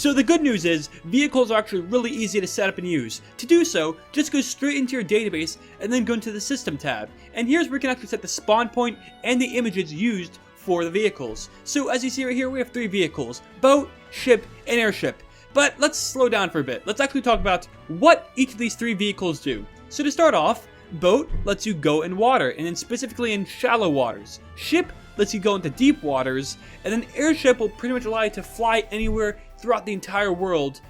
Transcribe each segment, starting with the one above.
So the good news is, vehicles are actually really easy to set up and use. To do so, just go straight into your database and then go into the System tab. And here's where you can actually set the spawn point and the images used for the vehicles. So as you see right here, we have 3 vehicles: boat, ship, and airship. But let's slow down for a bit. Let's actually talk about what each of these 3 vehicles do. So to start off, boat lets you go in water, and then specifically in shallow waters. Ship lets you go into deep waters, and then airship will pretty much allow you to fly anywhere throughout the entire world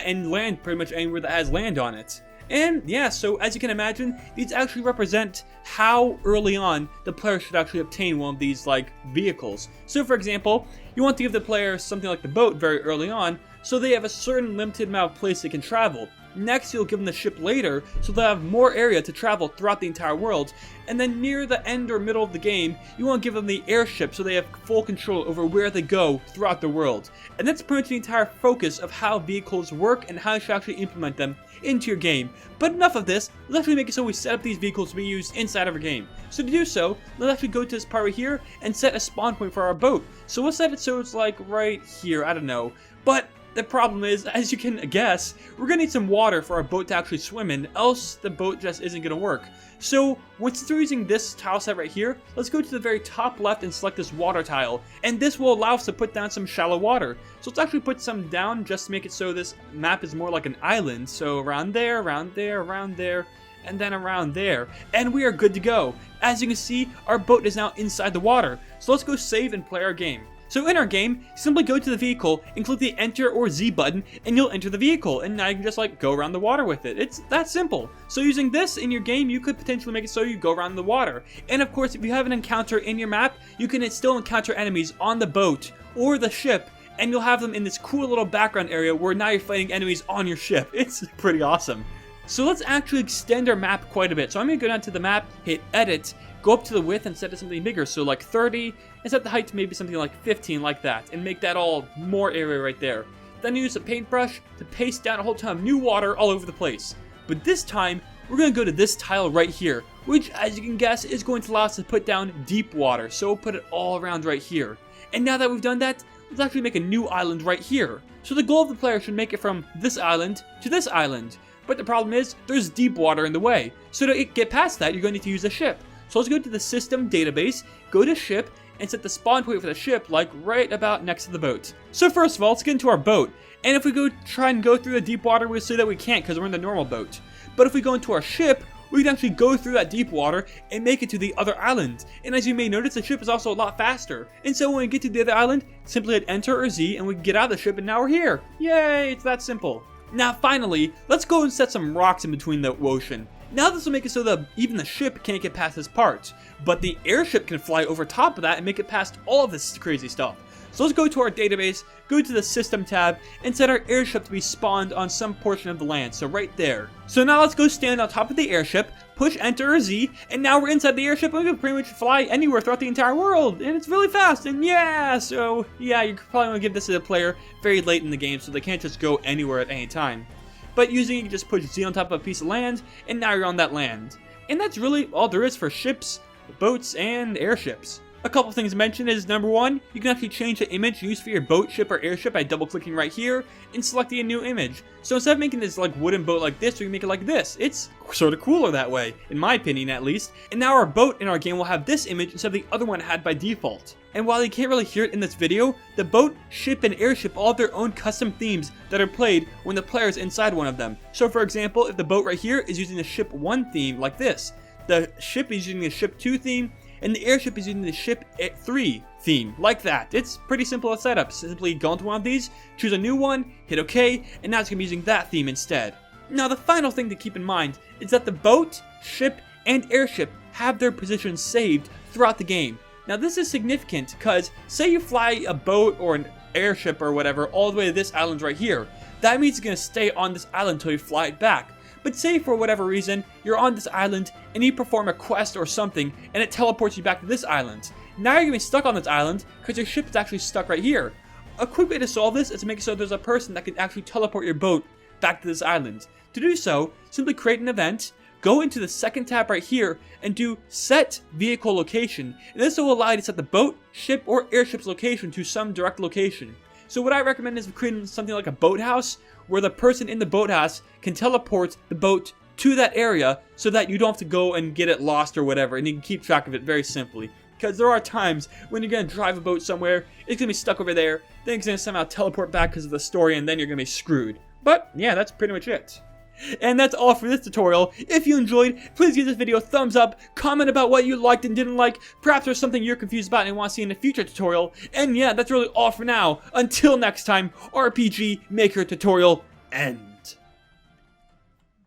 and land pretty much anywhere that has land on it. And yeah, so as you can imagine, these actually represent how early on the player should actually obtain one of these vehicles. So for example, you want to give the player something like the boat very early on, so they have a certain limited amount of place they can travel. Next, you'll give them the ship later, so they'll have more area to travel throughout the entire world. And then near the end or middle of the game, you want to give them the airship so they have full control over where they go throughout the world. And that's pretty much the entire focus of how vehicles work and how you should actually implement them into your game. But enough of this, let's actually make it so we set up these vehicles to be used inside of our game. So to do so, let's actually go to this part right here and set a spawn point for our boat. So we'll set it so it's like right here, I don't know. But the problem is, as you can guess, we're going to need some water for our boat to actually swim in, else the boat just isn't going to work. So, once we're using this tile set right here, let's go to the very top left and select this water tile. And this will allow us to put down some shallow water. So let's actually put some down just to make it so this map is more like an island. So around there, around there, around there, and then around there. And we are good to go. As you can see, our boat is now inside the water. So let's go save and play our game. So in our game, simply go to the vehicle and click the enter or Z button and you'll enter the vehicle, and now you can just go around the water with it. It's that simple. So using this in your game, you could potentially make it so you go around the water. And of course, if you have an encounter in your map, you can still encounter enemies on the boat or the ship, and you'll have them in this cool little background area where now you're fighting enemies on your ship. It's pretty awesome. So let's actually extend our map quite a bit. So I'm going to go down to the map, hit edit, go up to the width and set it something bigger, so like 30, and set the height to maybe something like 15, like that, and make that all more area right there. Then use a paintbrush to paste down a whole ton of new water all over the place. But this time, we're going to go to this tile right here, which, as you can guess, is going to allow us to put down deep water, so we'll put it all around right here. And now that we've done that, let's actually make a new island right here. So the goal of the player should make it from this island to this island. But the problem is, there's deep water in the way. So to get past that, you're going to need to use a ship. So let's go to the system database, go to ship, and set the spawn point for the ship right about next to the boat. So first of all, let's get into our boat. And if we try and go through the deep water, we'll see that we can't because we're in the normal boat. But if we go into our ship, we can actually go through that deep water and make it to the other island. And as you may notice, the ship is also a lot faster. And so when we get to the other island, simply hit enter or Z and we can get out of the ship, and now we're here. Yay, it's that simple. Now finally, let's go and set some rocks in between the ocean. Now this will make it so that even the ship can't get past this part, but the airship can fly over top of that and make it past all of this crazy stuff. So let's go to our database, go to the system tab, and set our airship to be spawned on some portion of the land, so right there. So now let's go stand on top of the airship, push enter or Z, and now we're inside the airship and we can pretty much fly anywhere throughout the entire world, and it's really fast, and yeah, so yeah, you're probably going to give this to the player very late in the game so they can't just go anywhere at any time. But using it, you just push Z on top of a piece of land, and now you're on that land. And that's really all there is for ships, boats, and airships. A couple things to mention is, number one, you can actually change the image used for your boat, ship, or airship by double-clicking right here and selecting a new image. So instead of making this wooden boat like this, we can make it like this. It's sort of cooler that way, in my opinion at least. And now our boat in our game will have this image instead of the other one it had by default. And while you can't really hear it in this video, the boat, ship, and airship all have their own custom themes that are played when the player is inside one of them. So for example, if the boat right here is using the ship 1 theme like this, the ship is using the ship 2 theme, and the airship is using the ship 3 theme, like that. It's pretty simple to set up. Simply go into one of these, choose a new one, hit OK, and now it's going to be using that theme instead. Now the final thing to keep in mind is that the boat, ship, and airship have their positions saved throughout the game. Now this is significant because say you fly a boat or an airship or whatever all the way to this island right here. That means it's going to stay on this island until you fly it back. But say for whatever reason, you're on this island and you perform a quest or something and it teleports you back to this island. Now you're going to be stuck on this island because your ship is actually stuck right here. A quick way to solve this is to make it so there's a person that can actually teleport your boat back to this island. To do so, simply create an event, go into the second tab right here and do set vehicle location. And this will allow you to set the boat, ship, or airship's location to some direct location. So what I recommend is creating something like a boathouse, where the person in the boathouse can teleport the boat to that area so that you don't have to go and get it lost or whatever, and you can keep track of it very simply. Because there are times when you're going to drive a boat somewhere, it's going to be stuck over there, then it's going to somehow teleport back because of the story, and then you're going to be screwed. But yeah, that's pretty much it. And that's all for this tutorial. If you enjoyed, please give this video a thumbs up, comment about what you liked and didn't like, perhaps there's something you're confused about and want to see in a future tutorial, and yeah, that's really all for now. Until next time, RPG Maker tutorial ends.